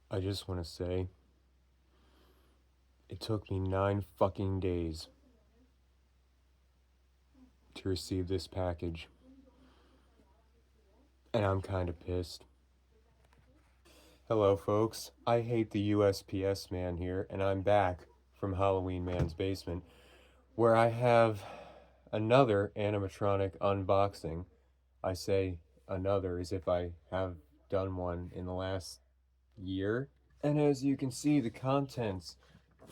I just want to say, it took me 9 fucking days to receive this package, and I'm kind of pissed. Hello, folks. I hate the USPS man here, and I'm back from Halloween Man's basement, where I have another animatronic unboxing. I say another as if I have done one in the last year. And as you can see, the contents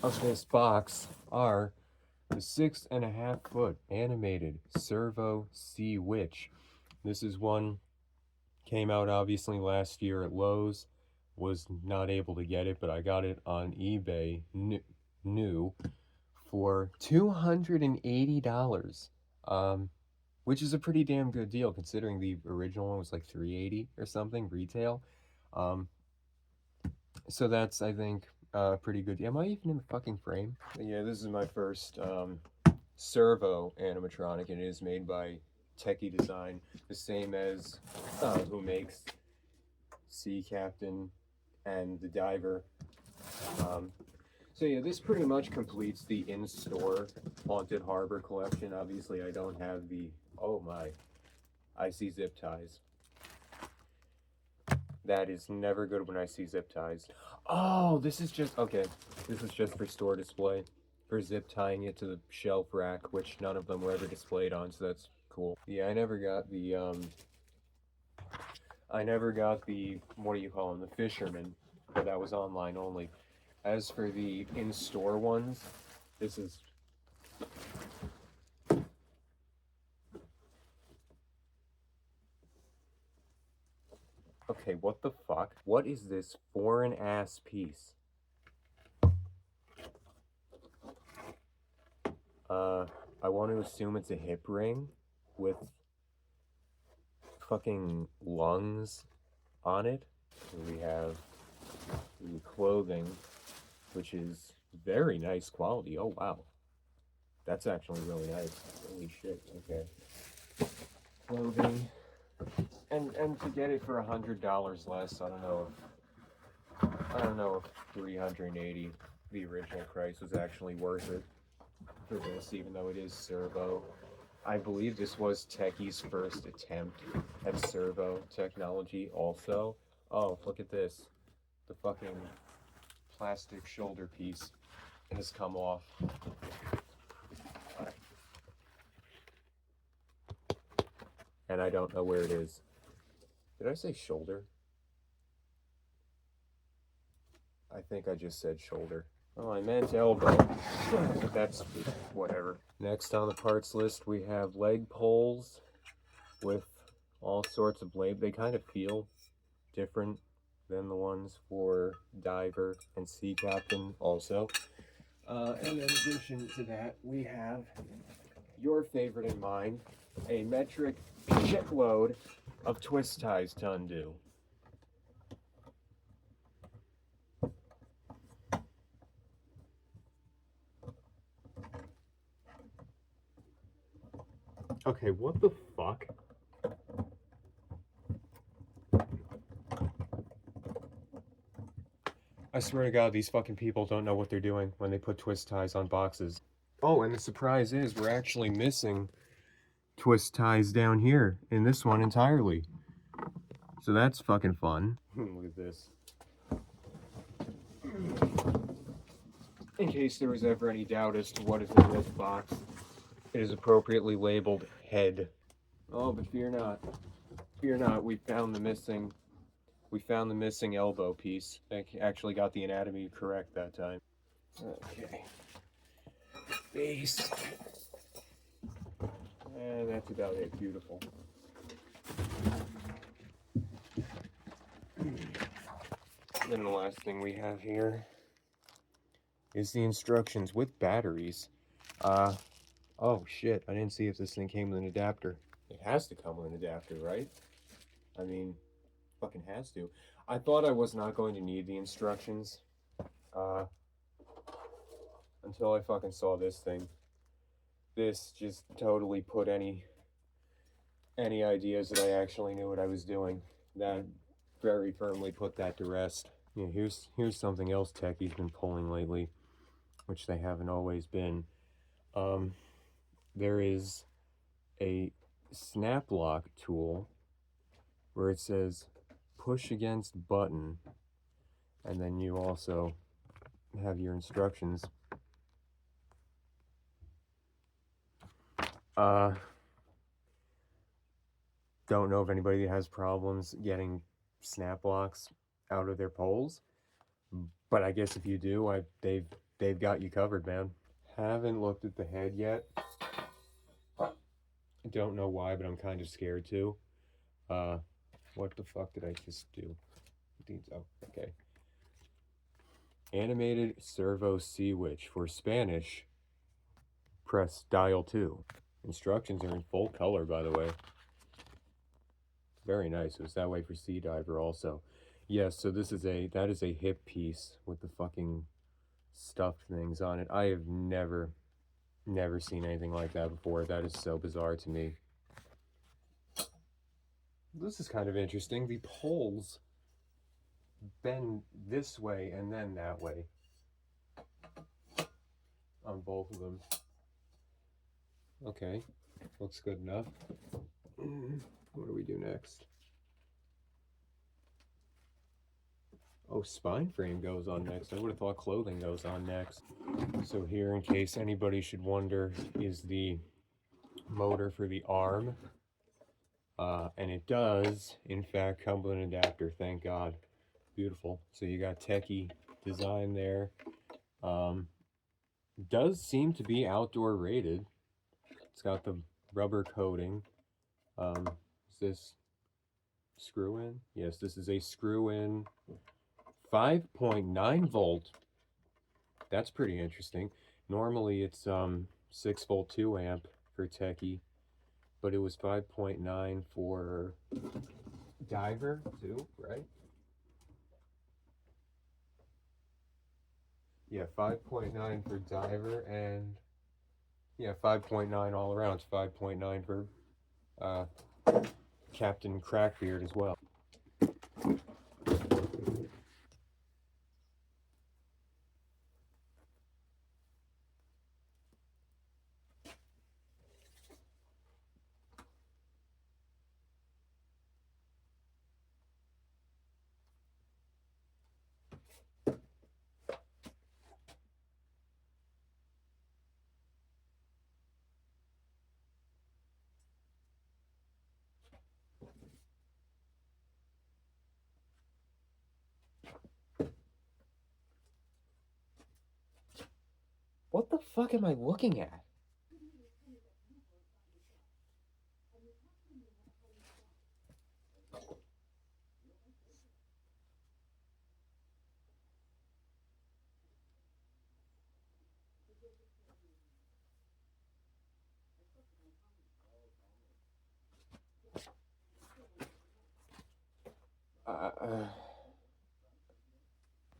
of this box are the 6.5-foot animated servo sea witch. This is one came out obviously last year at Lowe's. Was not able to get it, but I got it on eBay new for $280. Which is a pretty damn good deal considering the original one was like $380 or something retail. Um, so that's, I think, pretty good. Am I even in the fucking frame? Yeah, this is my first servo animatronic, and it is made by Techie Design, the same as who makes Sea Captain and the Diver. So yeah, this pretty much completes the in-store Haunted Harbor collection. Obviously, I don't have the, oh my, I see zip ties. That is never good when I see zip ties. Oh, this is just, okay, this is just for store display, for zip tying it to the shelf rack, which none of them were ever displayed on, so that's cool. Yeah, I never got the, what do you call them, the fisherman, but that was online only. As for the in-store ones, this is... Okay, what the fuck? What is this foreign-ass piece? I want to assume it's a hip ring with fucking lungs on it. We have the clothing, which is very nice quality. Oh, wow. That's actually really nice. Holy shit, okay. Clothing. And to get it for $100 less, I don't know if 380, the original price, was actually worth it for this, even though it is servo. I believe this was Techie's first attempt at servo technology also. Oh, look at this. The fucking plastic shoulder piece has come off. And I don't know where it is. Did I say shoulder? I think I just said shoulder. Oh, I meant elbow. That's whatever. Next on the parts list, we have leg poles with all sorts of blade. They kind of feel different than the ones for Diver and Sea Captain also. And in addition to that, we have your favorite and mine, a metric shitload of twist ties to undo. Okay, what the fuck? I swear to God, these fucking people don't know what they're doing when they put twist ties on boxes. Oh, and the surprise is we're actually missing twist ties down here in this one entirely. So that's fucking fun. Look at this. In case there was ever any doubt as to what is in this box, it is appropriately labeled head. Oh, but fear not. Fear not, we found the missing elbow piece. I actually got the anatomy correct that time. Okay. Base. And that's about it. Beautiful. Then the last thing we have here is the instructions with batteries. Oh shit, I didn't see if this thing came with an adapter. It has to come with an adapter, right? I mean, fucking has to. I thought I was not going to need the instructions, until I fucking saw this thing. This just totally put any ideas that I actually knew what I was doing. That very firmly put that to rest. Yeah, here's something else Techie's been pulling lately, which they haven't always been. There is a snap lock tool where it says push against button, and then you also have your instructions. Don't know if anybody has problems getting snap locks out of their poles, but I guess if you do, they've got you covered, man. Haven't looked at the head yet. Don't know why, but I'm kind of scared too. What the fuck did I just do? Oh, okay. Animated servo seaweed. For Spanish, press dial 2. Instructions are in full color, by the way. Very nice. It was that way for Sea Diver also. Yes, so that is a hip piece with the fucking stuffed things on it. I have never seen anything like that before. That is so bizarre to me. This is kind of interesting. The poles bend this way and then that way on both of them. Okay, looks good enough. What do we do next? Oh, spine frame goes on next. I would have thought clothing goes on next. So here, in case anybody should wonder, is the motor for the arm. And it does, in fact, come with an adapter, thank God. Beautiful. So you got techie design there. Does seem to be outdoor rated. It's got the rubber coating. Is this screw in? Yes, this is a screw in 5.9 volt. That's pretty interesting. Normally it's 6 volt 2 amp for techie, but it was 5.9 for diver too, right? Yeah, 5.9 for diver, and yeah, 5.9 all around. It's 5.9 for Captain Crackbeard as well. What the fuck am I looking at?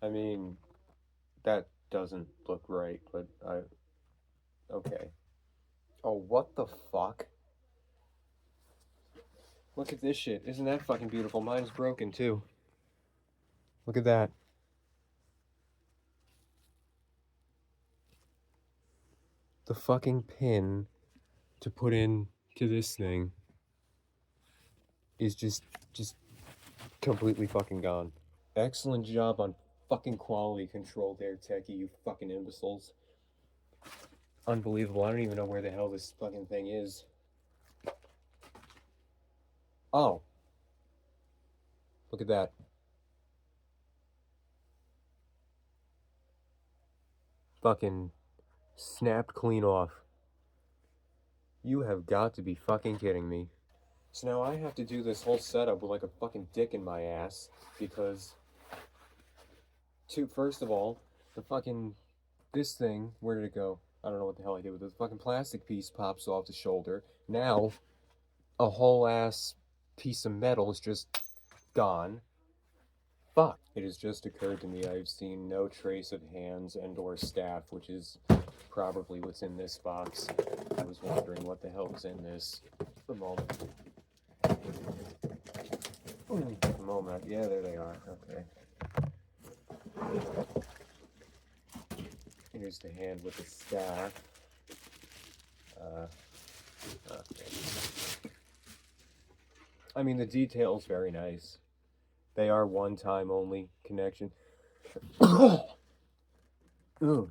I mean, that doesn't look right, but okay. Oh, what the fuck? Look at this shit. Isn't that fucking beautiful? Mine's broken too. Look at that. The fucking pin to put in to this thing is just completely fucking gone. Excellent job on fucking quality control there, Techie, you fucking imbeciles. Unbelievable. I don't even know where the hell this fucking thing is. Oh. Look at that. Fucking snapped clean off. You have got to be fucking kidding me. So now I have to do this whole setup with like a fucking dick in my ass because first of all, the fucking this thing, where did it go? I don't know what the hell I did with it. The fucking plastic piece pops off the shoulder. Now a whole ass piece of metal is just gone. Fuck. It has just occurred to me I've seen no trace of hands and or staff, which is probably what's in this box. I was wondering what the hell was in this. Just a moment. A moment. Yeah, there they are. Okay. Here's the hand with the staff. Okay. I mean, the detail's very nice. They are one-time only connection. Oh,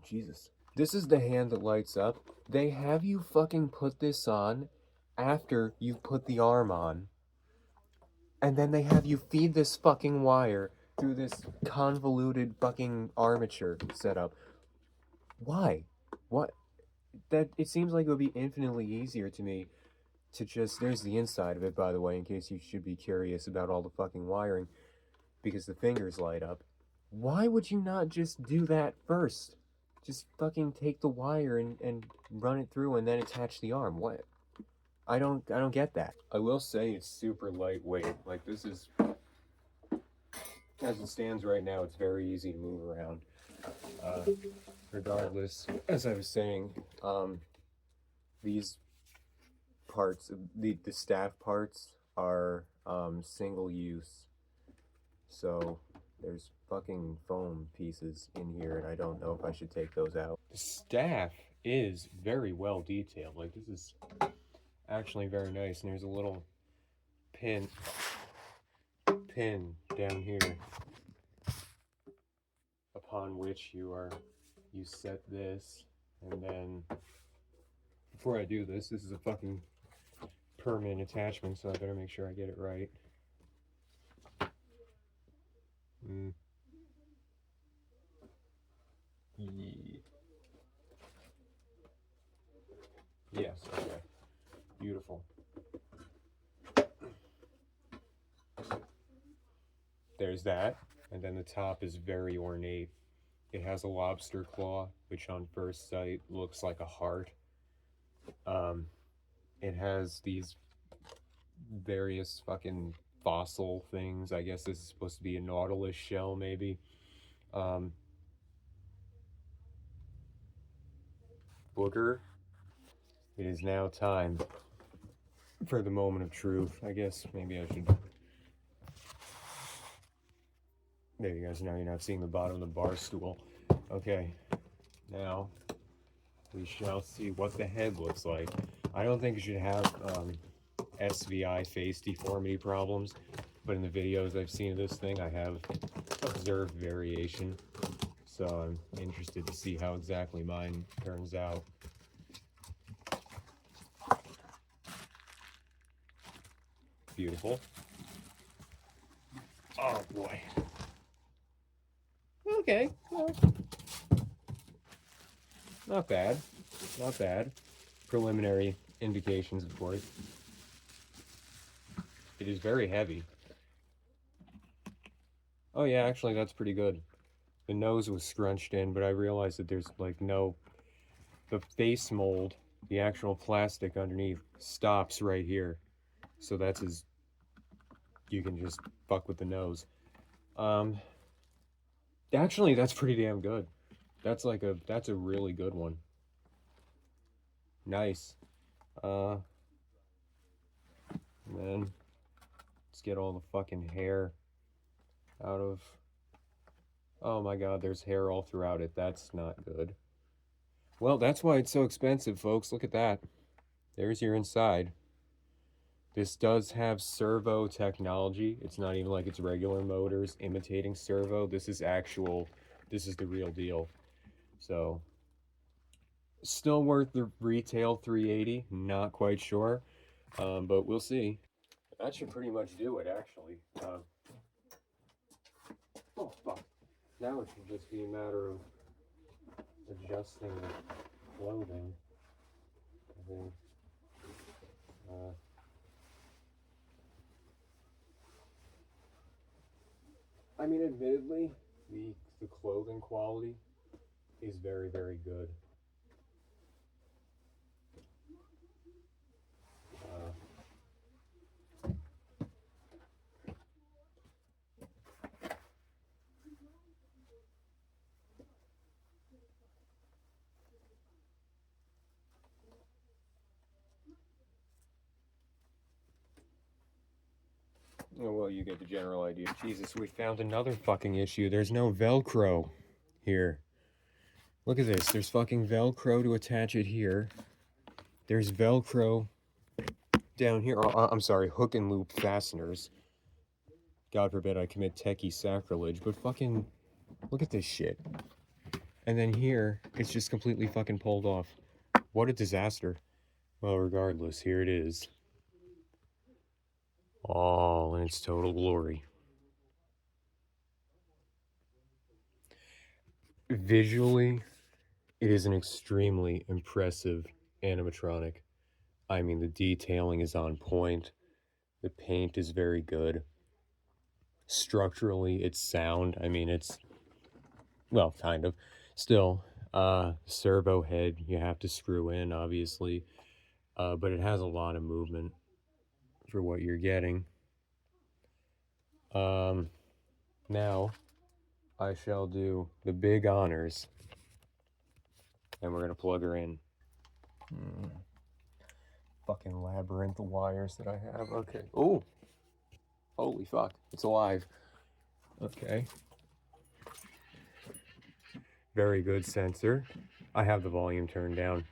Jesus. This is the hand that lights up. They have you fucking put this on after you've put the arm on. And then they have you feed this fucking wire through this convoluted fucking armature setup. Why? What? That it seems like it would be infinitely easier to me to just, there's the inside of it, by the way, in case you should be curious about all the fucking wiring, because the fingers light up. Why would you not just do that first? Just fucking take the wire and run it through and then attach the arm. What? I don't get that. I will say it's super lightweight. Like, this is, as it stands right now, it's very easy to move around. Regardless, as I was saying, these parts, the staff parts are single use. So there's fucking foam pieces in here, and I don't know if I should take those out. The staff is very well detailed. Like, this is actually very nice, and there's a little pin down here upon which you set this. And then before I do this is a fucking permanent attachment, so I better make sure I get it right. Yes, okay. Beautiful. There's that, and then the top is very ornate. It has a lobster claw, which on first sight looks like a heart. It has these various fucking fossil things. I guess this is supposed to be a nautilus shell, maybe. Booger. It is now time for the moment of truth. I guess maybe I should... There you guys, now you're not seeing the bottom of the bar stool. Okay, now we shall see what the head looks like. I don't think it should have SVI face deformity problems, but in the videos I've seen of this thing, I have observed variation. So I'm interested to see how exactly mine turns out. Beautiful. Oh boy. Okay. Well, not bad. Not bad. Preliminary indications, of course. It is very heavy. Oh yeah, actually that's pretty good. The nose was scrunched in, but I realized that there's like no... The face mold, the actual plastic underneath, stops right here. So that's as... You can just fuck with the nose. Actually, that's pretty damn good. That's a really good one. Nice. And then let's get all the fucking hair out of... Oh my god, there's hair all throughout it. That's not good. Well, that's why it's so expensive, folks. Look at that. There's your inside. This does have servo technology. It's not even like it's regular motors imitating servo. This is the real deal. So, still worth the retail $380. Not quite sure, but we'll see. That should pretty much do it, actually. Oh, fuck. Now it should just be a matter of adjusting the clothing. I think. I mean, admittedly, the clothing quality is very, very good. Oh, well, you get the general idea. Jesus, we found another fucking issue. There's no Velcro here. Look at this. There's fucking Velcro to attach it here. There's Velcro down here. Oh, I'm sorry, hook and loop fasteners. God forbid I commit techie sacrilege, but fucking look at this shit. And then here, it's just completely fucking pulled off. What a disaster. Well, regardless, here it is. All in its total glory. Visually, it is an extremely impressive animatronic. I mean, the detailing is on point. The paint is very good. Structurally, it's sound. I mean, it's, well, kind of. Still, servo head you have to screw in, obviously. But it has a lot of movement for what you're getting. Now, I shall do the big honors. And we're going to plug her in. Fucking labyrinth of wires that I have. Okay. Oh! Holy fuck. It's alive. Okay. Very good sensor. I have the volume turned down.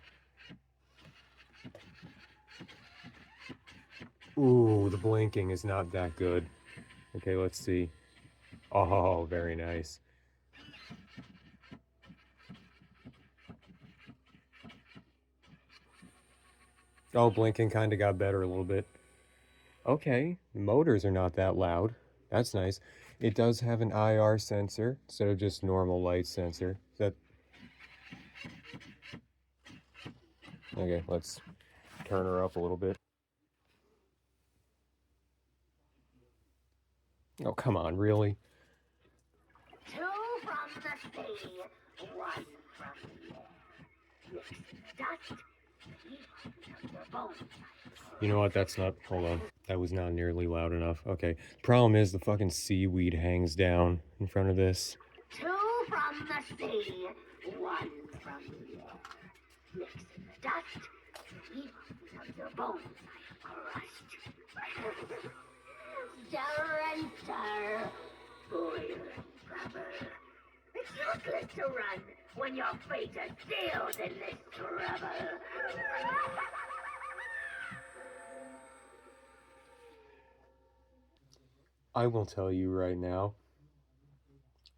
Ooh, the blinking is not that good. Okay, let's see. Oh, very nice. Oh, blinking kind of got better a little bit. Okay, the motors are not that loud. That's nice. It does have an IR sensor instead of just normal light sensor. That okay, let's turn her up a little bit. Oh, come on, really? 2 from the sea, 1 from the air. Dust, your bones. You know what? That's not. Hold on. That was not nearly loud enough. Okay. Problem is the fucking seaweed hangs down in front of this. 2 from the sea, 1 from the air. Mix dust, even your bones crushed. Stir and stir, boil and rubber. It's useless to run when your fate is sealed in this trouble. I will tell you right now,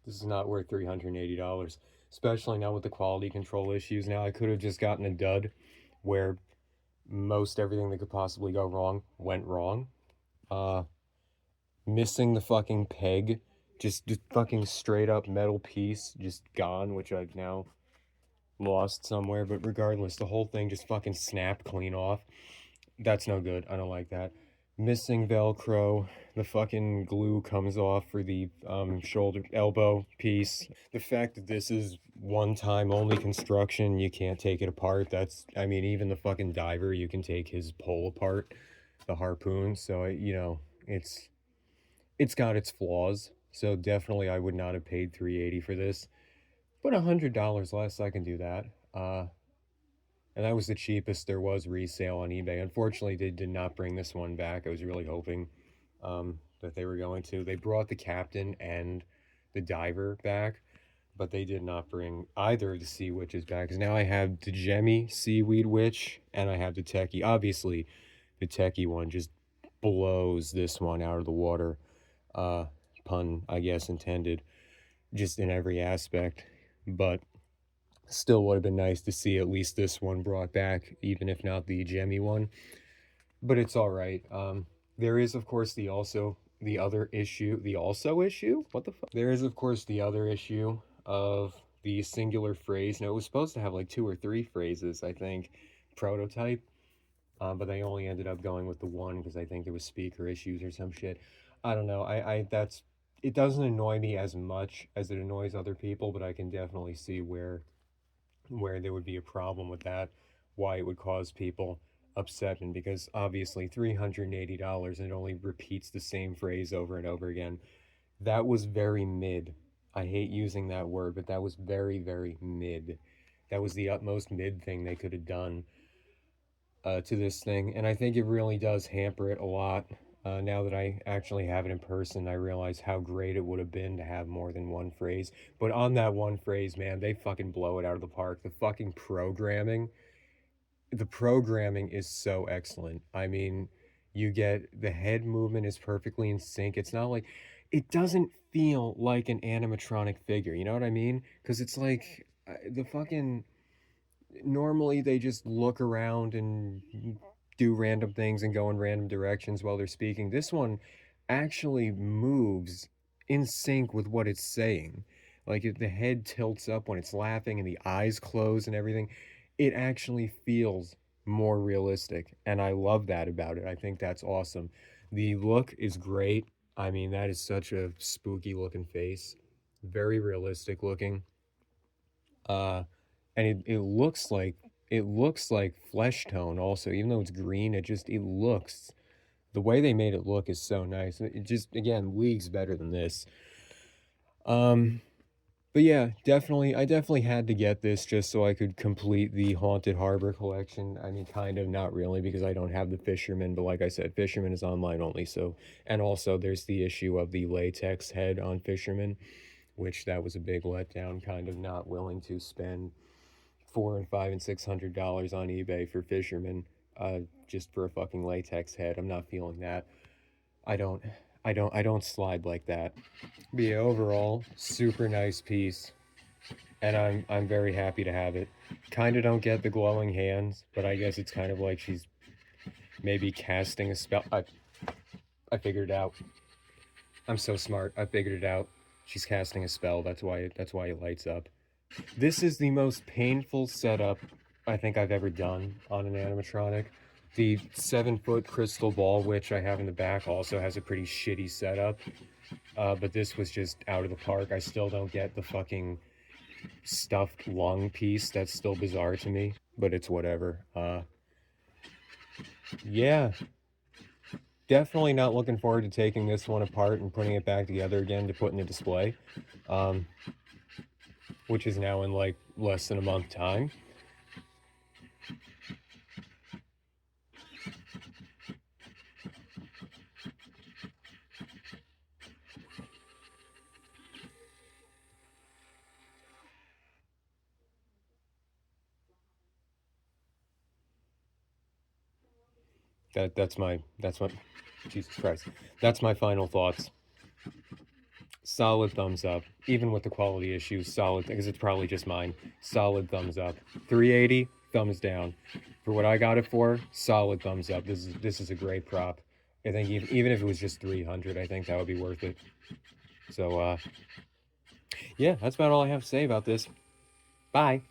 this is not worth $380, especially now with the quality control issues. Now I could have just gotten a dud where most everything that could possibly go wrong went wrong. Missing the fucking peg, just fucking straight up metal piece, just gone, which I've now lost somewhere. But regardless, the whole thing just fucking snapped clean off. That's no good. I don't like that. Missing Velcro. The fucking glue comes off for the shoulder, elbow piece. The fact that this is one-time only construction, you can't take it apart. That's, I mean, even the fucking diver, you can take his pole apart, the harpoon. So, you know, it's got its flaws. So definitely I would not have paid $380 for this. But $100 less, I can do that. And that was the cheapest there was resale on eBay. Unfortunately, they did not bring this one back. I was really hoping that they were going to. They brought the captain and the diver back, but they did not bring either of the sea witches back. Because now I have the Gemmy seaweed witch and I have the techie. Obviously, the techie one just blows this one out of the water. Pun, I guess, intended, just in every aspect. But still would have been nice to see at least this one brought back, even if not the Gemmy one. But it's all right. There is, of course, the other issue. The also issue? What the fuck? There is, of course, the other issue of the singular phrase. Now, it was supposed to have like 2 or 3 phrases, I think, prototype. But they only ended up going with the one because I think there was speaker issues or some shit. I don't know. It doesn't annoy me as much as it annoys other people, but I can definitely see where there would be a problem with that, why it would cause people upset, and because obviously $380 and it only repeats the same phrase over and over again. That was very mid. I hate using that word, but that was very, very mid. That was the utmost mid thing they could have done to this thing, and I think it really does hamper it a lot. Now that I actually have it in person, I realize how great it would have been to have more than one phrase. But on that one phrase, man, they fucking blow it out of the park. The programming is so excellent. I mean, you get the head movement is perfectly in sync. It's not like it doesn't feel like an animatronic figure. You know what I mean? Because it's like the fucking normally they just look around and do random things and go in random directions while they're speaking. This one actually moves in sync with what it's saying. Like the head tilts up when it's laughing and the eyes close and everything. It actually feels more realistic. And I love that about it. I think that's awesome. The look is great. I mean, that is such a spooky looking face. Very realistic looking. Uh, and it looks like flesh tone also, even though it's green. It looks, the way they made it look is so nice. It just, again, leagues better than this. um but yeah, I definitely had to get this just so I could complete the Haunted Harbor collection. I mean, kind of, not really, because I don't have the Fisherman, but like I said, Fisherman is online only. So, and also there's the issue of the latex head on Fisherman, which that was a big letdown. Kind of not willing to spend $400 and $500 and $600 on eBay for Fisherman, just for a fucking latex head. I'm not feeling that. I don't, I don't slide like that. But yeah, overall, super nice piece, and I'm very happy to have it. Kind of don't get the glowing hands, but I guess it's kind of like she's maybe casting a spell. I figured it out. I'm so smart. I figured it out. She's casting a spell. That's why it lights up. This is the most painful setup I think I've ever done on an animatronic. The 7-foot crystal ball witch I have in the back also has a pretty shitty setup. But this was just out of the park. I still don't get the fucking stuffed lung piece. That's still bizarre to me, but it's whatever. Yeah, definitely not looking forward to taking this one apart and putting it back together again to put in a display, um, which is now in like less than a month time. That's my Jesus Christ. That's my final thoughts. Solid thumbs up, even with the quality issues. Solid, because it's probably just mine. Solid thumbs up. 380, thumbs down. For what I got it for, solid thumbs up. This is a great prop. I think even if it was just 300, I think that would be worth it. So yeah, that's about all I have to say about this. Bye.